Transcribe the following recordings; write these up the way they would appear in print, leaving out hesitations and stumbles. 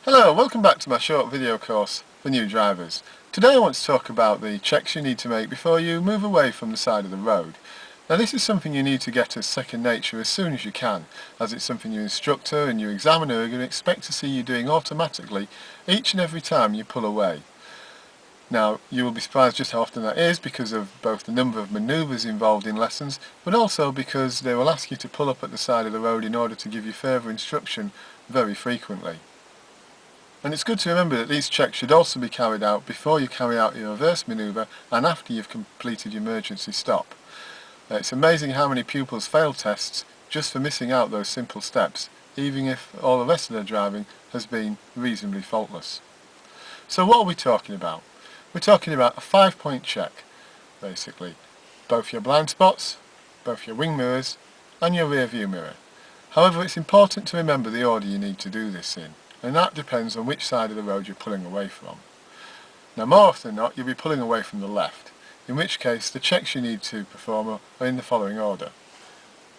Hello, welcome back to my short video course for new drivers. Today I want to talk about the checks you need to make before you move away from the side of the road. Now this is something you need to get as second nature as soon as you can, as it's something your instructor and your examiner are going to expect to see you doing automatically each and every time you pull away. Now you will be surprised just how often that is because of both the number of manoeuvres involved in lessons, but also because they will ask you to pull up at the side of the road in order to give you further instruction very frequently. And it's good to remember that these checks should also be carried out before you carry out your reverse manoeuvre and after you've completed your emergency stop. It's amazing how many pupils fail tests just for missing out those simple steps, even if all the rest of their driving has been reasonably faultless. So what are we talking about? We're talking about a 5-point check, basically. Both your blind spots, both your wing mirrors and your rear view mirror. However, it's important to remember the order you need to do this in, and that depends on which side of the road you're pulling away from. Now more often than not you'll be pulling away from the left, in which case the checks you need to perform are in the following order: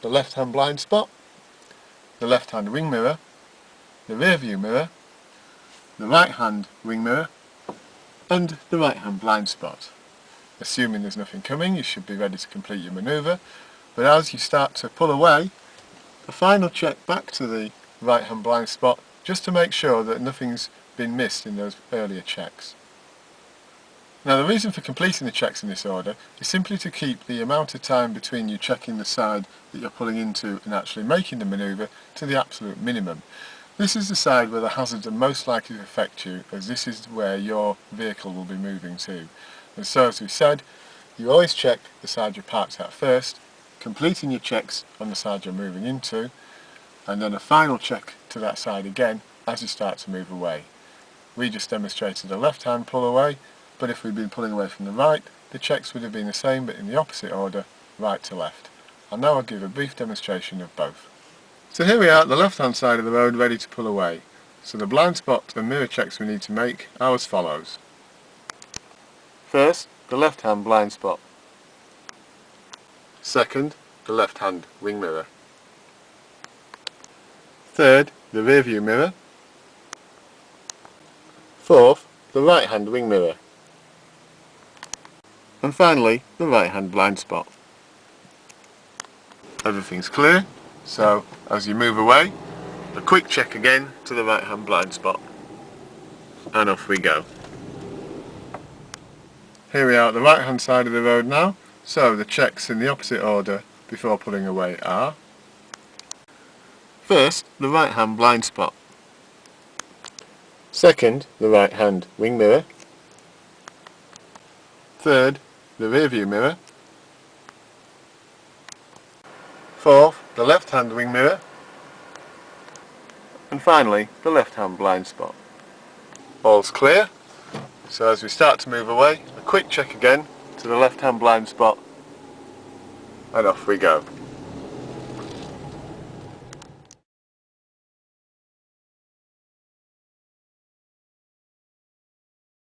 the left hand blind spot, the left hand wing mirror, the rear view mirror, the right hand wing mirror and the right hand blind spot. Assuming there's nothing coming, you should be ready to complete your manoeuvre, but as you start to pull away, a final check back to the right hand blind spot just to make sure that nothing's been missed in those earlier checks. Now the reason for completing the checks in this order is simply to keep the amount of time between you checking the side that you're pulling into and actually making the manoeuvre to the absolute minimum. This is the side where the hazards are most likely to affect you, as this is where your vehicle will be moving to. And so, as we said, you always check the side you're parked at first, completing your checks on the side you're moving into, and then a final check to that side again as you start to move away. We just demonstrated a left hand pull away, but if we'd been pulling away from the right, the checks would have been the same but in the opposite order, right to left. And now I'll give a brief demonstration of both. So here we are at the left hand side of the road ready to pull away. So the blind spot and mirror checks we need to make are as follows. First, the left hand blind spot. Second, the left hand wing mirror. Third, the rear view mirror. Fourth, the right hand wing mirror. And finally, the right hand blind spot. Everything's clear, so as you move away, a quick check again to the right hand blind spot. And off we go. Here we are at the right hand side of the road now, so the checks in the opposite order before pulling away are: first, the right hand blind spot. Second, the right hand wing mirror. Third, the rear view mirror. Fourth, the left hand wing mirror. And finally, the left hand blind spot. All's clear, so as we start to move away, a quick check again to the left hand blind spot, and off we go.